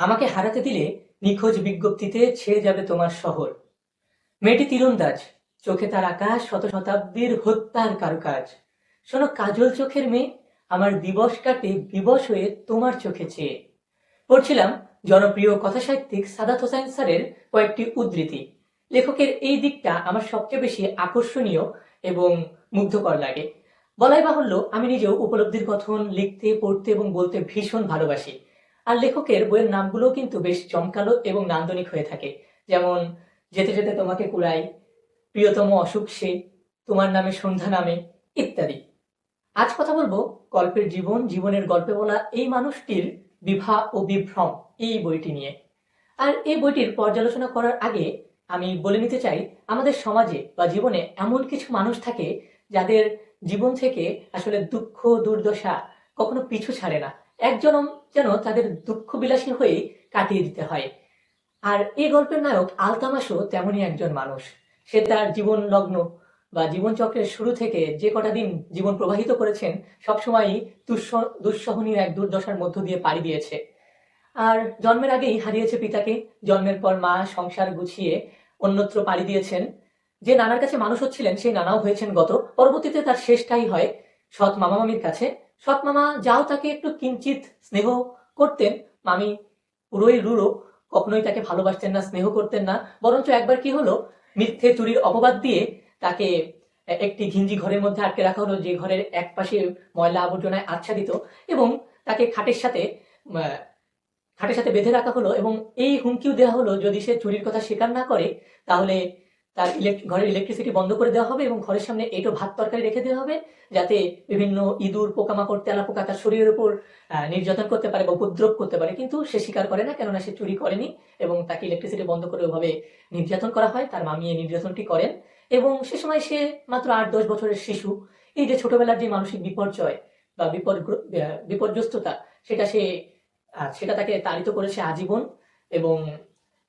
আমাকে হারাতে দিলে নিখোঁজ বিজ্ঞপ্তিতে ছেয়ে যাবে তোমার শহর। মেয়েটি তীরন্দাজ, চোখে তার আকাশ, শত শতাব্দীর হত্যার কারুকাজ। শোনো কাজল চোখের মেয়ে, আমার দিবস কাটে বিবশ হয়ে তোমার চোখে চেয়ে। পড়ছিলাম জনপ্রিয় কথাসাহিত্যিক সাদাত হোসাইন স্যারের কয়েকটি উদ্ধৃতি। লেখকের এই দিকটা আমার সবচেয়ে বেশি আকর্ষণীয় এবং মুগ্ধকর লাগে। বলাই বাহুল্য, আমি নিজেও উপলব্ধির কথন লিখতে, পড়তে এবং বলতে ভীষণ ভালোবাসি। আর লেখকের বইয়ের নামগুলোও কিন্তু বেশ জমকালো এবং নান্দনিক হয়ে থাকে। যেমন যেতে যেতে তোমাকে কুড়াই, প্রিয়তম অসুখ সে, তোমার নামে সন্ধ্যা নামে, ইত্যাদি। আজ কথা বলবো গল্পের জীবন, জীবনের গল্পে বলা এই মানুষটির বিভা ও বিভ্রম এই বইটি নিয়ে। আর এই বইটির পর্যালোচনা করার আগে আমি বলে নিতে চাই, আমাদের সমাজে বা জীবনে এমন কিছু মানুষ থাকে যাদের জীবন থেকে আসলে দুঃখ দুর্দশা কখনো পিছু ছাড়ে না। একজন যেন তাদের দুঃখ বিলাসী হয়ে কাটিয়ে দিতে হয়। আর এই গল্পের নায়ক আলতামাসও তেমনই একজন মানুষ। সে তার জীবন লগ্ন বা জীবন চক্রের শুরু থেকে যে কটা দিন জীবন প্রবাহিত করেছেন সবসময়ই দুঃসহনীয় এক দুর্দশার মধ্য দিয়ে পাড়ি দিয়েছে। আর জন্মের আগেই হারিয়েছে পিতাকে, জন্মের পর মা সংসার গুছিয়ে অন্যত্র পাড়ি দিয়েছেন। যে নানার কাছে মানুষ হচ্ছিলেন সেই নানাও হয়েছেন গত। পরবর্তীতে তার শেষটাই হয় সৎ মামা মামির কাছে। সৎ মামা যাও তাকে একটু কিঞ্চিত স্নেহ করতেন, মামি পুরোই রূঢ়, কখনোই তাকে ভালোবাসতেন না, স্নেহ করতেন না। বরঞ্চ একবার কি হলো, মিথ্যে চুরির অপবাদ দিয়ে তাকে একটি ঘিঞ্জি ঘরের মধ্যে আটকে রাখা হলো, যে ঘরের এক পাশে ময়লা আবর্জনায় আচ্ছাদিত, এবং তাকে খাটের সাথে বেঁধে রাখা হলো এবং এই হুমকিও দেওয়া হলো যদি সে চুরির কথা স্বীকার না করে তাহলে তার ঘরের ইলেকট্রিসিটি বন্ধ করে দেওয়া হবে এবং ঘরের সামনে এঁটো ভাত তরকারি রেখে দেওয়া হবে, যাতে বিভিন্ন ইঁদুর পোকামাকড় তেলাপোকা তার শরীরের উপর নির্যাতন করতে পারে বা উপদ্রব করতে পারে। কিন্তু সে স্বীকার করে না, কেননা সে চুরি করেনি, এবং তাকে ইলেকট্রিসিটি বন্ধ করে ওভাবে নির্যাতন করা হয়। তার মামি এই নির্যাতনটি করেন এবং সে সময় সে মাত্র ৮-১০ বছরের শিশু। এই যে ছোটবেলার যে মানসিক বিপর্যয় বা বিপর্যস্ততা, সেটা তাকে তাড়িত করেছে আজীবন। এবং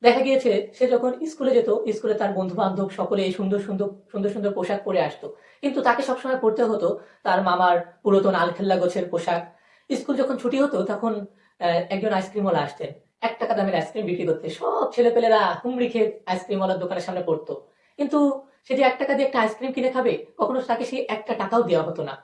দেখা গিয়েছে সে যখন স্কুলে যেত, স্কুলে তার বন্ধু বান্ধব সকলে সুন্দর সুন্দর সুন্দর সুন্দর পোশাক পরে আসতো, কিন্তু তাকে সবসময় পরতে হতো তার মামার পুরাতন আলখেল্লা গোছের পোশাক। স্কুল যখন ছুটি হতো তখন একজন আইসক্রিমওয়ালা আসতেন ১ টাকা দামের আইসক্রিম বিক্রি করতে। সব ছেলেপেলেরা হুমড়ি খেয়ে আইসক্রিমওয়ালার দোকানের সামনে পড়তো, কিন্তু সে যে ১ টাকা দিয়ে একটা আইসক্রিম কিনে খাবে, কখনো তাকে সেই ১ টাকাও দেওয়া হতো না।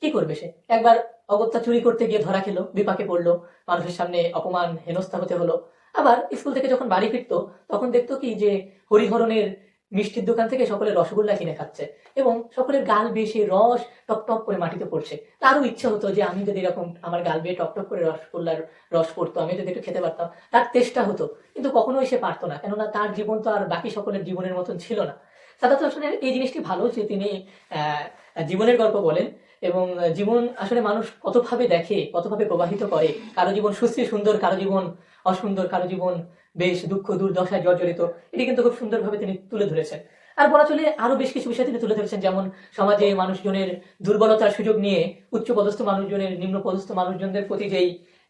কি করবে সে? একবার অগত্যা চুরি করতে গিয়ে ধরা খেলো, বিপাকে পড়লো, মানুষের সামনে অপমান হেনস্থা হতে হলো। আবার স্কুল থেকে যখন বাড়ি ফিরতো তখন দেখতো কি যে হরিহরনের মিষ্টির দোকান থেকে সকলে রসগোল্লা কিনে খাচ্ছে এবং সকলের গাল বেয়ে সেই রস টপ টপ করে মাটিতে পড়ছে। তারও ইচ্ছে হতো যে আমি যদি এরকম আমার গাল বেয়ে টপ টপ করে রসগোল্লার রস পড়তো, আমি যদি একটু খেতে পারতাম। তার চেষ্টা হতো, কিন্তু কখনোই সে পারতো না, কেননা তার জীবন তো আর বাকি সকলের জীবনের মতন ছিল না। সাদাত হোসেনের এই জিনিসটি ভালো যে তিনি আহ জীবনের গল্প বলেন এবং জীবন আসলে মানুষ কতভাবে দেখে, কতভাবে প্রবাহিত করে। কারো জীবন সুশ্রী সুন্দর, কারো জীবন অসুন্দর, কারো জীবন বেশ দুঃখ দুর্দশায় জর্জরিত। এটি কিন্তু খুব সুন্দরভাবে তিনি তুলে ধরেছেন। আর বলা চলে আরো বেশ কিছু বিষয় তিনি তুলে ধরেছেন, যেমন সমাজে মানুষজনের দুর্বলতার সুযোগ নিয়ে উচ্চপদস্থ মানুষজনের নিম্নপদস্থ মানুষজনদের প্রতি যেই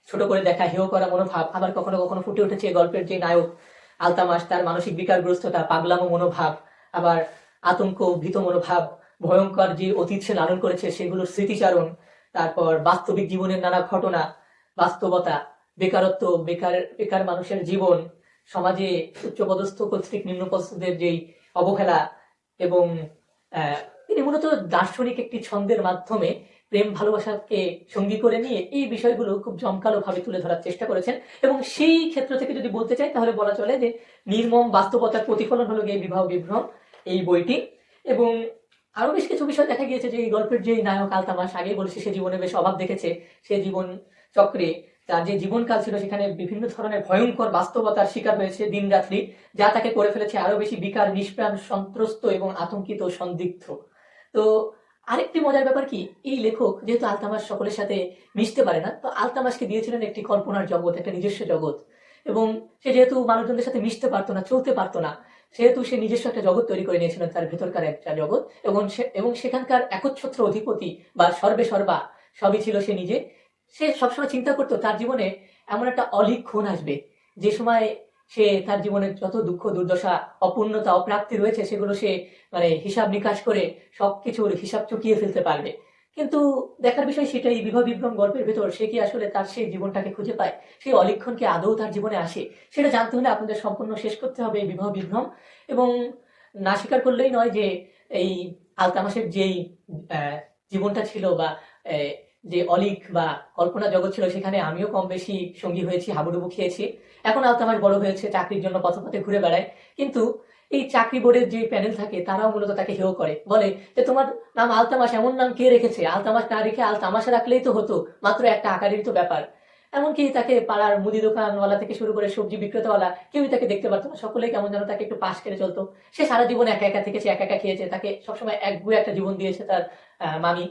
ছোট করে দেখা, হেয় করা মনোভাব। আবার কখনো কখনো ফুটে উঠেছে গল্পের যে নায়ক আলতামাস, তার মানসিক বিকারগ্রস্ততা, পাগলামো মনোভাব, আবার আতঙ্ক, ভীত মনোভাব, ভয়ঙ্কর যে অতীত সে লালন করেছে সেগুলোর স্মৃতিচারণ, তারপর বাস্তবিক জীবনের নানা ঘটনা, বাস্তবতা, বেকারত্ব, বেকার মানুষের জীবন, সমাজে উচ্চপদস্থ কর্তৃক নিম্নপদস্থদের যেই অবহেলা, এবং তিনি মূলত দার্শনিক একটি ছন্দের মাধ্যমে প্রেম ভালোবাসাকে সঙ্গী করে নিয়ে এই বিষয়গুলো খুব জমকালো ভাবে তুলে ধরার চেষ্টা করেছেন। এবং সেই ক্ষেত্র থেকে যদি বলতে চাই তাহলে বলা চলে যে নির্মম বাস্তবতার প্রতিফলন হলো গিয়ে বিবাহ বিভ্রম এই বইটি। এবং আরো বেশ কিছু বিষয় দেখা গিয়েছে যে এই গল্পের যে নায়ক আলতামাস, আগে বলেছি সে জীবনে বেশ অভাব দেখেছে। সে জীবন চক্রে তার যে জীবনকাল ছিল সেখানে বিভিন্ন ধরনের ভয়ঙ্কর বাস্তবতার শিকার হয়েছে দিন রাত্রি, যা তাকে করে ফেলেছে আরো বেশি বিকার, নিষ্প্রাণ, সন্ত্রস্ত এবং আতঙ্কিত, সন্দিগ্ধ। তো আরেকটি মজার ব্যাপার কি, এই লেখক যেহেতু আলতামাস সকলের সাথে মিশতে পারে না, তো আলতামাসকে দিয়েছিলেন একটি কল্পনার জগৎ, একটা নিজস্ব জগৎ। এবং সে যেহেতু মানুষজনদের সাথে মিশতে পারতো না, চলতে পারতো না, সেহেতু সে নিজস্ব একটা জগৎ তৈরি করে নিয়েছিলেন, তার ভেতরকার একটা জগৎ। এবং সেখানকার একচ্ছত্র অধিপতি বা সর্বে সর্বা সবই ছিল সে নিজে। সে সবসময় চিন্তা করতো তার জীবনে এমন একটা অলিক ক্ষণ আসবে যে সময় সে তার জীবনের যত দুঃখ দুর্দশা, অপূর্ণতা, অপ্রাপ্তি রয়েছে সেগুলো সে হিসাব নিকাশ করে সবকিছুর হিসাব চুকিয়ে ফেলতে পারবে। কিন্তু দেখার বিষয় সেটাই, বিবাহ বিভ্রম গল্পের ভেতর সে কি আসলে তার সেই জীবনটাকে খুঁজে পায়, সেই অলিক্ষণ কি আদৌ তার জীবনে আসে, সেটা জানতে হলে আপনাদের সম্পূর্ণ শেষ করতে হবে এই বিবাহ বিভ্রম। এবং না স্বীকার করলেই নয় যে এই আলতামাসের যেই আহ, জীবনটা ছিল বা আহ, যে অলিক বা কল্পনা জগৎ ছিল, সেখানে আমিও কম বেশি সঙ্গী হয়েছি, হাবুডুবু খেয়েছি। এখন আলতামাস বড় হয়েছে, চাকরির জন্য পথে পথে ঘুরে বেড়ায়। কিন্তু এই চাকরি বোর্ডের যে প্যানেল থাকে তারাও মূলত তাকে হেয় করে, বলে যে তোমার নাম আলতামাস, এমন নাম কে রেখেছে? আলতামাস না রেখে আলতামাশা রাখলেই তো হতো, মাত্র একটা আকারেরই তো ব্যাপার। এমনকি তাকে পাড়ার মুদি দোকানওয়ালা থেকে শুরু করে সবজি বিক্রেতাওয়ালা কেউই তাকে দেখতে পারতো না, সকলেই কেমন যেন তাকে একটু পাশ কেটে চলতো। সে সারা জীবন একা একা থেকেছে, একা একা খেয়েছে, তাকে সবসময় একগুঁয়ে একটা জীবন দিয়েছে তার মামি।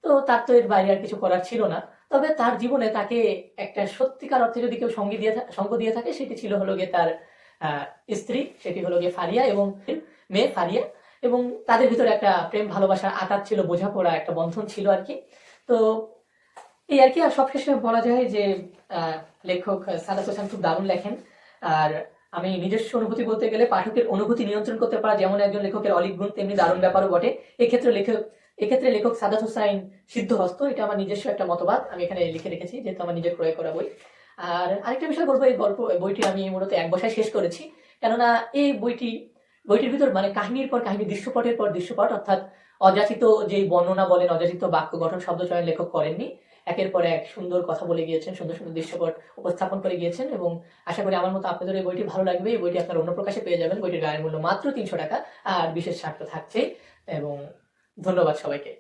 তো তার তো এর বাইরে আর কিছু করার ছিল না। তবে তার জীবনে তাকে একটা সত্যিকার অর্থে যদি কেউ সঙ্গ দিয়ে থাকে, সেটি ছিল হলো গিয়ে তার আহ, স্ত্রী, সেটি হলো গিয়ে ফারিয়া এবং মেয়ে ফারিয়া। এবং তাদের ভিতরে একটা প্রেম ভালোবাসার আঘাত ছিল, বোঝাপড়া একটা বন্ধন ছিল আর কি। তো এই আর কি। আর সবশেষে বলা যায় যে আহ, লেখক সাদাত হোসেন খুব দারুণ লেখেন। আর আমি নিজস্ব অনুভূতি বলতে গেলে পাঠকের অনুভূতি নিয়ন্ত্রণ করতে পারা যেমন একজন লেখকের অলিক গুণ, তেমনি দারুণ ব্যাপারও বটে। এক্ষেত্রে লেখক সাদাত হোসাইন সিদ্ধহস্ত, এটা আমার নিজস্ব একটা মতবাদ, আমি এখানে লিখে রেখেছি যেহেতু আমার নিজের ক্রয় করা বই। আর আরেকটা বিষয় বলবো, বইটি আমি মূলত এক বসায় শেষ করেছি। কেননা এই বইটির ভিতর মানে কাহিনীর পর কাহিনী, দৃশ্যপটের পর দৃশ্যপট, অর্থাৎ অযাচিত যে বর্ণনা বলেন, অযাচিত বাক্য গঠন, শব্দ চয়ন লেখক করেননি। একের পর এক সুন্দর কথা বলে গিয়েছেন, সুন্দর সুন্দর দৃশ্যপট উপস্থাপন করে গিয়েছেন। এবং আশা করি আমার মতো আপনাদের এই বইটি ভালো লাগবে। এই বইটি আপনার অন্য প্রকাশে পেয়ে যাবেন। বইটির গায়ের মূল্য মাত্র 300 টাকা, আর বিশেষ ছাড় তো থাকছেই। এবং ধন্যবাদ সবাইকে।